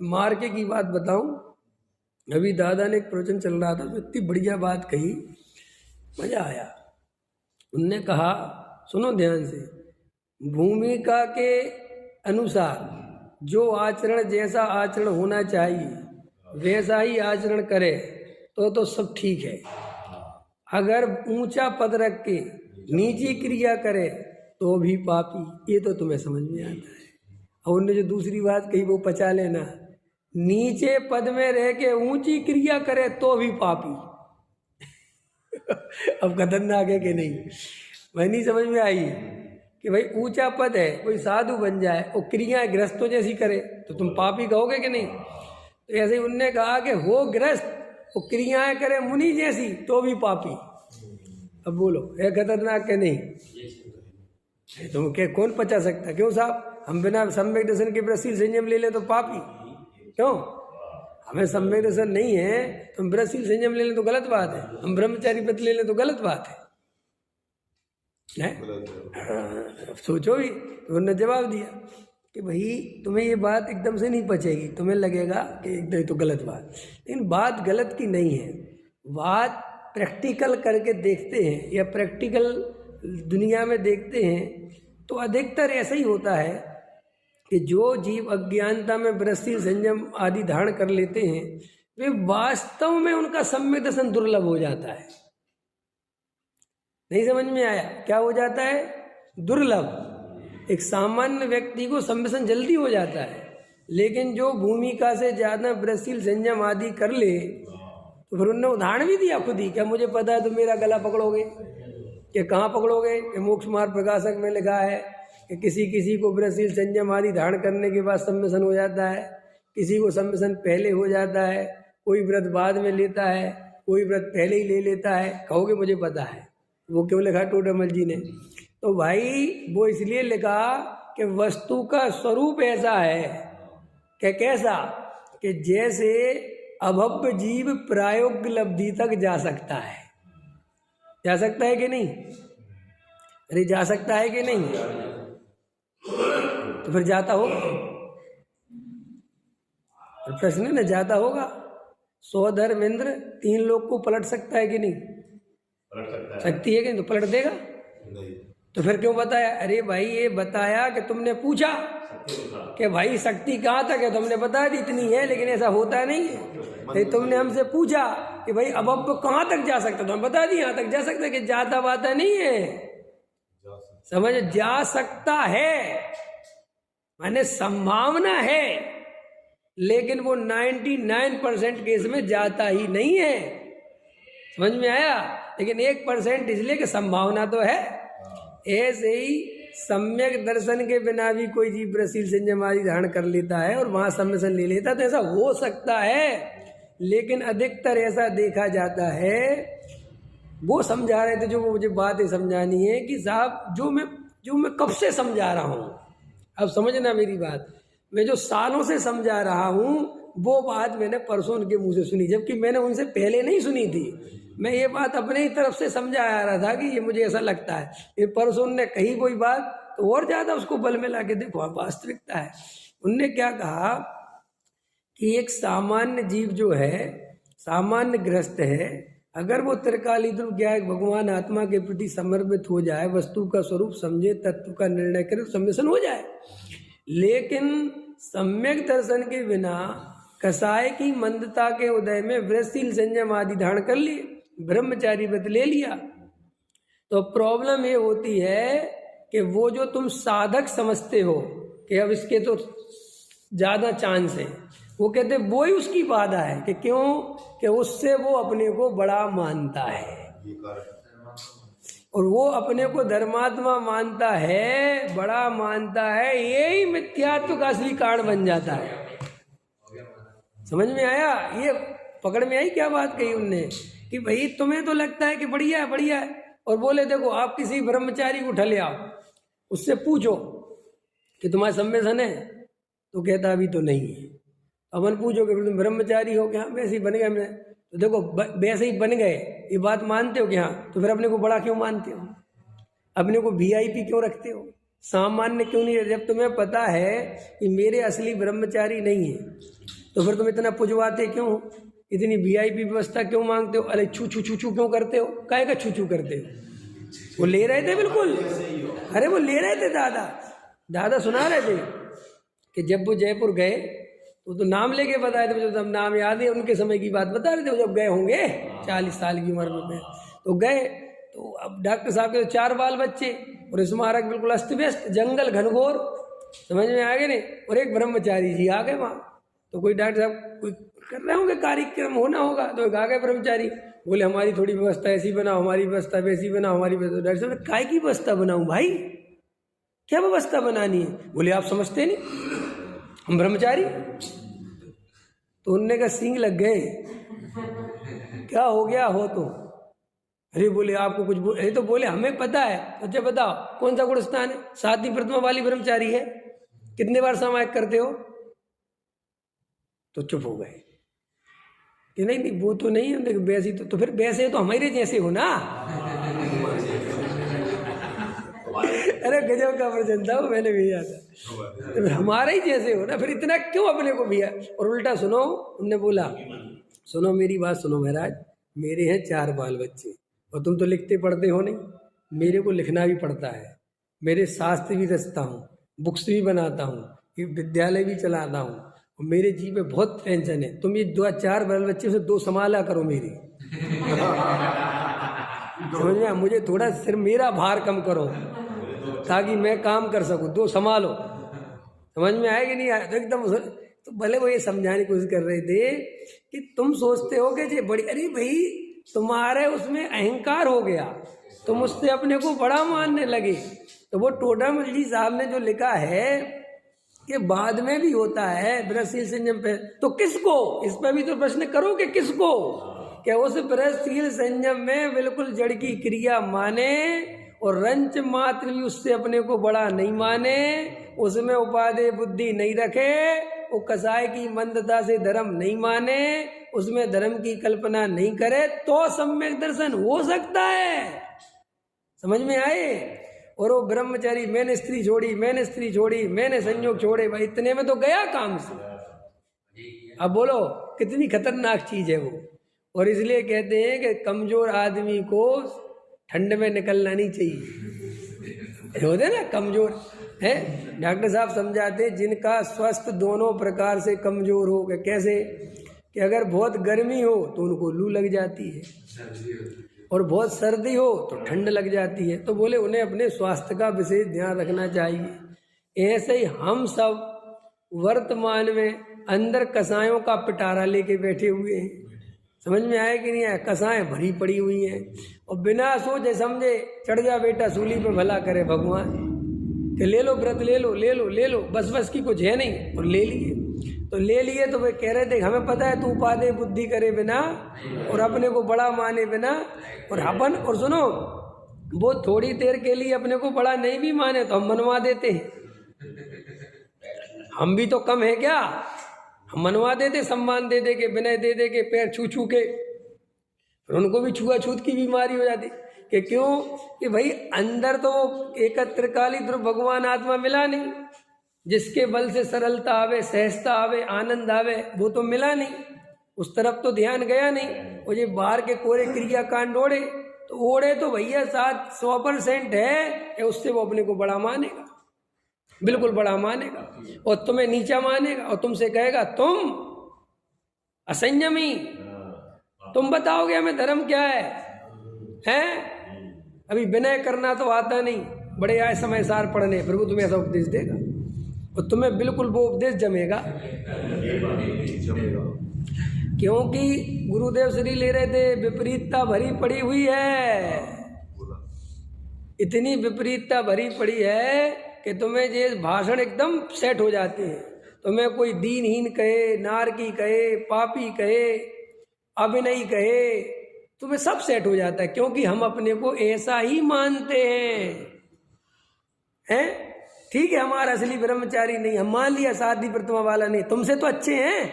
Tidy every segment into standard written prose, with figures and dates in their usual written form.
मार्के की बात बताऊं, अभी दादा ने एक प्रवचन चल रहा था तो इतनी बढ़िया बात कही, मजा आया। उनने कहा, सुनो ध्यान से, भूमिका के अनुसार जो आचरण, जैसा आचरण होना चाहिए वैसा ही आचरण करे तो सब ठीक है। अगर ऊंचा पद रख के नीची क्रिया करे तो भी पापी। ये तो तुम्हें समझ में आता है। और उन्होंने जो दूसरी बात कही वो पचा लेना, नीचे पद में रह के ऊंची क्रिया करे तो भी पापी। अब खतरनाक है कि नहीं? मैं नहीं समझ में आई कि भाई ऊंचा पद है, कोई साधु बन जाए और क्रियाएं गृहस्थों जैसी करे तो तुम पापी कहोगे कि नहीं? तो ऐसे ही उनने कहा कि हो गृहस्थ और क्रियाएं करे मुनि जैसी तो भी पापी। अब बोलो है खतरनाक के नहीं? तुम क्या कौन पचा सकता? क्यों साहब, हम बिना सम्यक दर्शन के ब्रजशील संयम ले ले तो पापी क्यों? हमें सम्यक दर्शन नहीं है तो हम ब्रजशील संयम ले लें तो गलत बात है, हम ब्रह्मचारी व्रत ले लें तो गलत बात है। सोचो भी। तो उन्होंने जवाब दिया कि भाई तुम्हें ये बात एकदम से नहीं पचेगी, तुम्हें लगेगा कि एकदम तो गलत बात, लेकिन बात गलत की नहीं है। बात प्रैक्टिकल करके देखते हैं या प्रैक्टिकल दुनिया में देखते हैं तो अधिकतर ऐसा ही होता है कि जो जीव अज्ञानता में ब्रजशील संयम आदि धारण कर लेते हैं वे वास्तव में उनका सम्यक दर्शन दुर्लभ हो जाता है। नहीं समझ में आया? क्या हो जाता है? दुर्लभ। एक सामान्य व्यक्ति को सम्यसन जल्दी हो जाता है, लेकिन जो भूमिका से ज्यादा ब्रजशील संयम आदि कर ले तो फिर उन्होंने उदाहरण भी दिया खुद ही, क्या मुझे पता है तुम मेरा गला पकड़ोगे? कि कहाँ पकड़ोगे? कि मोक्ष मार्ग प्रकाशक में लिखा है कि किसी किसी को ब्रजशील संयम आदि धारण करने के बाद सम्यसन हो जाता है, किसी को सम्यसन पहले हो जाता है, कोई व्रत बाद में लेता है, कोई व्रत पहले ही ले लेता है। कहोगे मुझे पता है। वो क्यों लिखा टोडरमल जी ने? तो भाई वो इसलिए लिखा कि वस्तु का स्वरूप ऐसा है कि कैसा, कि जैसे अभव्य जीव प्रायोग्य लब्धि तक जा सकता है। जा सकता है कि नहीं? अरे जा सकता है कि नहीं? तो फिर जाता होगा। प्रश्न है ना, जाता होगा। 100 धर्मेंद्र 3 लोग को पलट सकता है कि नहीं? पलट सकता है। शक्ति है कि नहीं? तो पलट देगा नहीं। तो फिर क्यों बताया? अरे भाई ये बताया कि तुमने पूछा कि भाई शक्ति कहाँ तक है, तुमने बता दी इतनी है, लेकिन ऐसा होता नहीं है। तुमने हमसे पूछा कि भाई अब कहाँ तक जा सकता, तो हम बता दी यहाँ तक जा सकता है, कि जाता बाता नहीं है। समझ, जा सकता है माने संभावना है, लेकिन वो 99% केस में जाता ही नहीं है। समझ में आया? लेकिन 1% इसलिए कि संभावना तो है। ऐसे ही सम्यक दर्शन के बिना भी कोई जीव ब्रजशील संयम आदि धारण कर लेता है और वहां सम्यसन ले लेता, तो ऐसा हो सकता है। लेकिन अधिकतर ऐसा देखा जाता है, वो समझा रहे थे जो मुझे बातें समझानी है कि साहब जो मैं कब से समझा रहा हूँ, अब समझना मेरी बात, मैं जो सालों से समझा रहा हूँ वो बात मैंने परसों उनके मुंह से सुनी, जबकि मैंने उनसे पहले नहीं सुनी थी। मैं ये बात अपने ही तरफ से समझा आ रहा था कि ये मुझे ऐसा लगता है, ये परसों उनने कही कोई बात तो और ज़्यादा उसको बल में ला के देखो वास्तविकता है। उनने क्या कहा कि एक सामान्य जीव जो है, सामान्य गृहस्थ है, अगर वो त्रिकाली ध्रुव ज्ञान भगवान आत्मा के प्रति समर्पित हो जाए, वस्तु का स्वरूप समझे, तत्व का निर्णय करे तो सम्यसन हो जाए। लेकिन सम्यक दर्शन के बिना कसाय की मंदता के उदय में ब्रजशील संयम आदि धारण कर लिए, ब्रह्मचारी व्रत ले लिया, तो प्रॉब्लम ये होती है कि वो जो तुम साधक समझते हो कि अब इसके तो ज्यादा चांस है, वो कहते वो ही उसकी बाधा है। कि क्यों? कि उससे वो अपने को बड़ा मानता है, और वो अपने को धर्मात्मा मानता है, बड़ा मानता है, यही मिथ्यात्व का असली कारण बन जाता है। समझ में आया? ये पकड़ में आई क्या बात कही उनने कि भाई तुम्हें तो लगता है कि बढ़िया है बढ़िया है, और बोले देखो आप किसी ब्रह्मचारी को उठा ले आओ, उससे पूछो कि तुम्हारा सम्यसन है, तो कहता अभी तो नहीं है। अपन पूछोगे तुम ब्रह्मचारी हो? क्या वैसे ही बन गए मैं, तो देखो वैसे ही बन गए, ये बात मानते हो क्या? तो फिर अपने को बड़ा क्यों मानते हो? अपने को VIP क्यों रखते हो? सामान्य क्यों नहीं है? जब तुम्हें पता है कि मेरे असली ब्रह्मचारी नहीं है तो फिर तुम इतना पुजवाते क्यों हो? इतनी वीआईपी व्यवस्था क्यों मांगते हो? अरे छू छू छू छू क्यों करते हो? काहे का छू छू करते हो? वो ले रहे थे बिल्कुल, अरे वो ले रहे थे। दादा सुना रहे थे कि जब वो जयपुर गए तो नाम लेके बताए थे, जब नाम याद है उनके समय की बात बता रहे थे। जब गए होंगे 40 साल की उम्र में तो गए, तो अब डॉक्टर साहब के तो 4 बाल बच्चे और स्मारक बिल्कुल अस्त व्यस्त, जंगल घनघोर, समझ में आ गए नहीं। और एक ब्रह्मचारी जी आ गए वहाँ, तो कोई डॉक्टर साहब कोई कर रहे होंगे, कार्यक्रम होना होगा, तो एक आ गए ब्रह्मचारी, बोले हमारी थोड़ी व्यवस्था ऐसी बनाओ, हमारी व्यवस्था वैसी बनाओ, हमारी व्यवस्था। डॉक्टर साहब ने काय की व्यवस्था बनाऊं भाई, क्या व्यवस्था बनानी है? बोले आप समझते नहीं, हम ब्रह्मचारी। तो उनने का सींग लग गए, क्या हो गया हो तो? अरे बोले आपको कुछ अरे तो बोले हमें पता है। अच्छा बताओ कौन सा गुणस्थान है? 7वीं प्रतिमा वाली ब्रह्मचारी है, कितने बार सामायिक करते हो? तो चुप हो गए कि नहीं नहीं वो तो नहीं है, वैसे तो फिर वैसे तो हमारे जैसे हो ना। अरे गजब का वचन था वो, मैंने भी याद है, तो फिर हमारे ही जैसे हो ना, फिर इतना क्यों अपने को भी है? और उल्टा सुनो, उनने बोला सुनो मेरी बात सुनो महाराज, मेरे हैं 4 बाल बच्चे और तुम तो लिखते पढ़ते हो नहीं, मेरे को लिखना भी पड़ता है, मेरे शास्त्र भी रचता हूँ, बुक्स भी बनाता हूँ, विद्यालय भी चलाता हूँ, और मेरे जी में बहुत टेंशन है। तुम ये 4 बाल बच्चे से 2 संभाला करो मेरी। समझ में? मुझे थोड़ा सिर मेरा भार कम करो ताकि मैं काम कर सकूं, 2 संभालो। समझ में आया कि नहीं आया? तो एकदम तो भले वो ये समझाने की कोशिश कर रहे थे कि तुम सोचते हो कि ये बड़ी, अरे भाई तुम्हारे उसमें अहंकार हो गया, तुम उससे अपने को बड़ा मानने लगे। तो वो टोडामल जी साहब ने जो लिखा है कि बाद में भी होता है ब्रहशील संयम पे, तो किसको? इस पर भी तो प्रश्न करो कि किसको? क्या उस ब्रहशील संयम में बिल्कुल जड़ की क्रिया माने और रंच मात्र भी उससे अपने को बड़ा नहीं माने, उसमें उपादेय बुद्धि नहीं रखे, वो कसाय की मंदता से धर्म नहीं माने, उसमें धर्म की कल्पना नहीं करे, तो सम्यक दर्शन हो सकता है। समझ में आए? और वो ब्रह्मचारी, मैंने स्त्री छोड़ी, मैंने स्त्री छोड़ी, मैंने संयोग छोड़े, भाई इतने में तो गया काम से। अब बोलो कितनी खतरनाक चीज है वो। और इसलिए कहते हैं कि कमजोर आदमी को ठंड में निकलना नहीं चाहिए, होते ना कमजोर है। डॉक्टर साहब समझाते जिनका स्वस्थ दोनों प्रकार से कमजोर हो, कैसे कि अगर बहुत गर्मी हो तो उनको लू लग जाती है और बहुत सर्दी हो तो ठंड लग जाती है, तो बोले उन्हें अपने स्वास्थ्य का विशेष ध्यान रखना चाहिए। ऐसे ही हम सब वर्तमान में अंदर कसायों का पिटारा लेके बैठे हुए हैं। समझ में आया कि नहीं आया? कसाएं भरी पड़ी हुई हैं और बिना सोचे समझे चढ़ जा बेटा सूली पे, भला करे भगवान कि ले लो व्रत, ले लो ले लो ले लो, बस की कुछ है नहीं, और ले लिए। तो ले लिए तो वे कह रहे थे हमें पता है तू उपादेय बुद्धि करे बिना और अपने को बड़ा माने बिना, और अपन, और सुनो वो थोड़ी देर के लिए अपने को बड़ा नहीं भी माने तो हम मनवा देते हैं। हम भी तो कम है क्या? हम मनवा देते, सम्मान दे दे के, विनय दे दे के, पैर छू छू के, फिर उनको भी छुआछूत की बीमारी हो जाती कि क्यों? कि भाई अंदर तो एकत्रकाली ध्रुव भगवान आत्मा मिला नहीं, जिसके बल से सरलता आवे, सहजता आवे, आनंद आवे, वो तो मिला नहीं, उस तरफ तो ध्यान गया नहीं। और ये बाहर के कोरे क्रिया कांड ओढ़े तो ओढ़े तो भैया 100% है कि उससे वो अपने को बड़ा मानेगा, बिल्कुल बड़ा मानेगा, और तुम्हें नीचा मानेगा और तुमसे कहेगा तुम असंयमी, तुम बताओगे हमें धर्म क्या है? अभी विनय करना तो आता नहीं, बड़े आए समय सार पढ़ने, फिर वो तुम्हें ऐसा उपदेश देगा और तुम्हें बिल्कुल वो उपदेश जमेगा। क्योंकि गुरुदेव श्री ले रहे थे विपरीतता भरी पड़ी हुई है, इतनी विपरीतता भरी पड़ी है कि तुम्हें ये भाषण एकदम सेट हो जाते हैं। तुम्हें कोई दीनहीन कहे, नारकी कहे, पापी कहे, अभिनयी कहे, तुम्हें सब सेट हो जाता है, क्योंकि हम अपने को ऐसा ही मानते हैं। ठीक है हमारा असली ब्रह्मचारी नहीं, हम मान लिया 7वीं प्रतिमा वाला नहीं, तुमसे तो अच्छे हैं,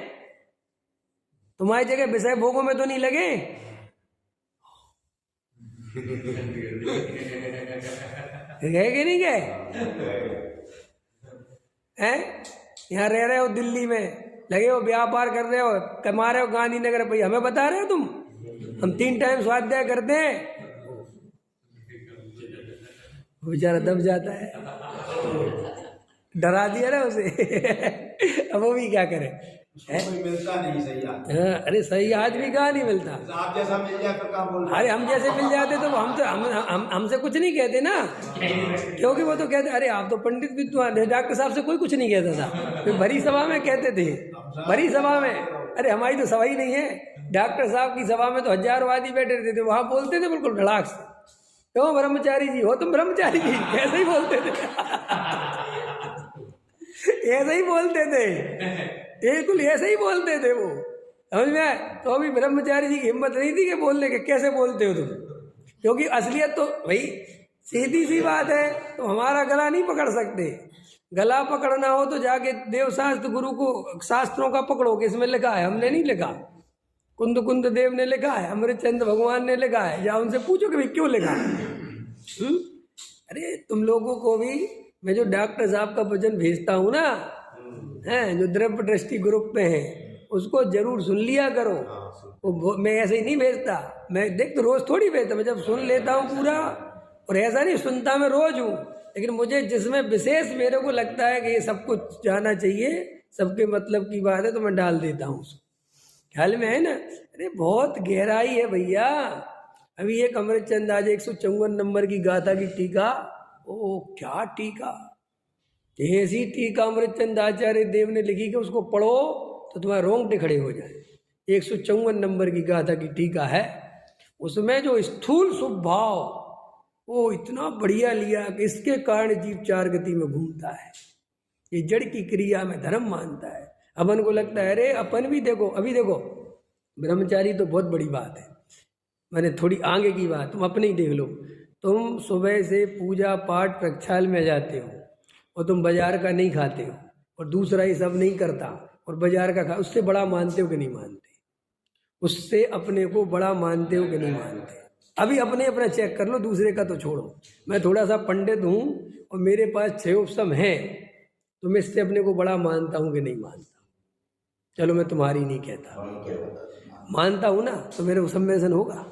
तुम्हारी जगह विषय भोगों में तो नहीं लगे। गए कि नहीं गए हैं? यहाँ रह रहे हो दिल्ली में, लगे हो व्यापार कर रहे हो, कमा रहे हो गांधीनगर, भाई हमें बता रहे हो तुम? हम 3 टाइम स्वाध्याय करते हैं। वो बेचारा दब जाता है, डरा दिया ना उसे। अब वो भी क्या करे, मिलता नहीं सही आज। हाँ, अरे सही आज भी कहाँ नहीं मिलता। आप जैसा मिल जाए तो क्या बोल रहे? अरे हम जैसे मिल जाते तो हमसे कुछ नहीं कहते ना, क्योंकि वो तो कहते अरे आप तो पंडित विद्वान है, डॉक्टर साहब से कोई कुछ नहीं कहता था, तो भरी सभा में कहते थे, भरी सभा में। अरे हमारी तो सभा ही नहीं है, डॉक्टर साहब की सभा में तो हजारों आदमी बैठे रहते थे, वहां बोलते थे बिल्कुल धड़ाक से, क्यों ब्रह्मचारी जी हो तुम, ब्रह्मचारी जी ऐसे ही बोलते थे। ऐसे ही बोलते थे, बिल्कुल ऐसे ही बोलते थे वो, समझ में आए? तो अभी ब्रह्मचारी जी की हिम्मत नहीं थी कि बोलने के कैसे बोलते हो तुम, क्योंकि असलियत तो भाई सीधी सी बात है, तो हमारा गला नहीं पकड़ सकते। गला पकड़ना हो तो जाके देव शास्त्र गुरु को शास्त्रों का पकड़ो, कि इसमें लिखा है, हमने नहीं लिखा, कुंद देव ने लिखा है, अमृतचंद भगवान ने लिखा है, या उनसे पूछो कि भाई क्यों लिखा है। अरे तुम लोगों को भी मैं जो डॉक्टर साहब का वचन भेजता हूँ ना, हैं जो द्रव्य दृष्टि ग्रुप में है, उसको जरूर सुन लिया करो। वो मैं ऐसे ही नहीं भेजता, मैं देख तो रोज थोड़ी भेजता, मैं जब सुन लेता हूँ पूरा, और ऐसा नहीं सुनता मैं रोज हूँ, लेकिन मुझे जिसमें विशेष मेरे को लगता है कि ये सब कुछ जाना चाहिए, सबके मतलब की बात है, तो मैं डाल देता हूँ उसको। ख्याल में है ना? अरे बहुत गहराई है भैया। अभी एक अमृतचंद आज 154 नंबर की गाथा की टीका, ओ क्या टीका, ऐसी टीका अमृतचंद आचार्य देव ने लिखी कि उसको पढ़ो तो तुम्हारे रोंगटे खड़े हो जाए। 154 नंबर की गाथा की टीका है, उसमें जो स्थूल स्वभाव वो इतना बढ़िया लिया कि इसके कारण जीव 4 गति में घूमता है, ये जड़ की क्रिया में धर्म मानता है। अपन को लगता है अरे अपन भी देखो, अभी देखो ब्रह्मचारी तो बहुत बड़ी बात है, मैंने थोड़ी आगे की बात तुम अपने ही देख लो। तुम सुबह से पूजा पाठ प्रक्षाल में जाते हो और तुम बाजार का नहीं खाते हो, और दूसरा ये सब नहीं करता और बाजार का खा, उससे बड़ा मानते हो कि नहीं मानते? उससे अपने को बड़ा मानते हो कि नहीं मानते? अभी अपने अपना चेक कर लो, दूसरे का तो छोड़ो। मैं थोड़ा सा पंडित हूँ और मेरे पास 6 उपसम है, तो मैं इससे अपने को बड़ा मानता हूँ कि नहीं मानता? चलो मैं तुम्हारी नहीं कहता, मानता हूँ ना, तो मेरे उपसम्मेलन होगा?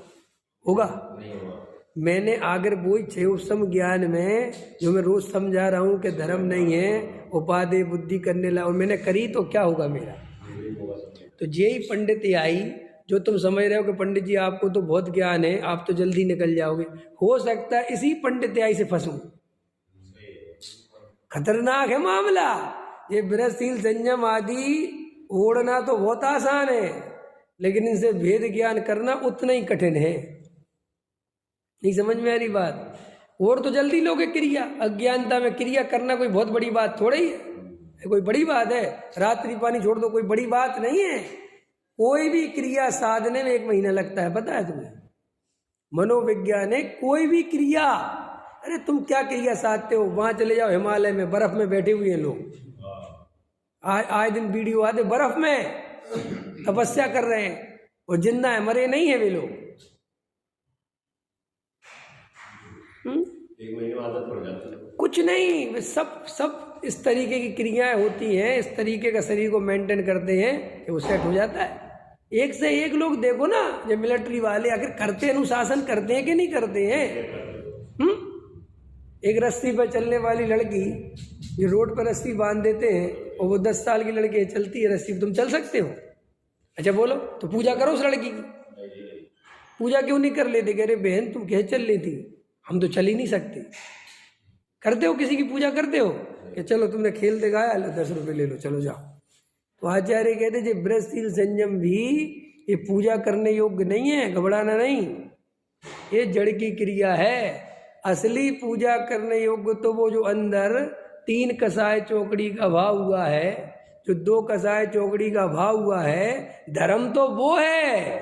मैंने अगर वही 6 उपसम ज्ञान में जो मैं रोज समझा रहा हूँ कि धर्म नहीं है, उपादेय बुद्धि करने ला, और मैंने करी तो क्या होगा मेरा? तो यही पंडित आई जो तुम समझ रहे हो कि पंडित जी आपको तो बहुत ज्ञान है, आप तो जल्दी निकल जाओगे, हो सकता है इसी पंडित आई से फंसूं। खतरनाक है मामला ये। विरसशील संयम आदि ओढ़ना तो बहुत आसान है, लेकिन इनसे भेद ज्ञान करना उतना ही कठिन है। नहीं समझ में आ रही बात? और तो जल्दी लोगे क्रिया, अज्ञानता में क्रिया करना कोई बहुत बड़ी बात थोड़ी है, कोई बड़ी बात है? रात्रि पानी छोड़ दो, कोई बड़ी बात नहीं है। कोई भी क्रिया साधने में 1 महीना लगता है, पता है तुम्हें? मनोवैज्ञानिक कोई भी क्रिया, अरे तुम क्या क्रिया साधते हो? वहां चले जाओ हिमालय में, बर्फ में बैठे हुए हैं लोग, आए दिन वीडियो आते, बर्फ में तपस्या कर रहे हैं और जिंदा है, मरे नहीं है वे लोग। 1 महीने में आदत पड़ जाती है। कुछ नहीं, सब इस तरीके की क्रियाएं होती हैं, इस तरीके का शरीर को मेंटेन करते हैं कि वो सेट हो जाता है। एक से एक लोग देखो ना, जो मिलिट्री वाले आखिर करते, अनुशासन करते हैं कि नहीं करते हैं? एक रस्सी पर चलने वाली लड़की, जो रोड पर रस्सी बांध देते हैं और वो 10 साल की लड़की चलती है रस्सी, तुम चल सकते हो? अच्छा बोलो, तो पूजा करो उस लड़की की। पूजा क्यों नहीं कर लेते? कह रहे बहन तुम कैसे चल लेती, हम तो चल ही नहीं सकते। करते हो किसी की पूजा करते हो कि चलो तुमने खेल दिखाया, 10 रुपये ले लो, चलो जाओ। तो आचार्य कहते जो विरसशील संयम भी ये पूजा करने योग्य नहीं है, घबराना नहीं, ये जड़ की क्रिया है। असली पूजा करने योग्य तो वो जो अंदर 3 कसाय चौकड़ी का भाव हुआ है, जो 2 कसाय चौकड़ी का भाव हुआ है, धर्म तो वो है।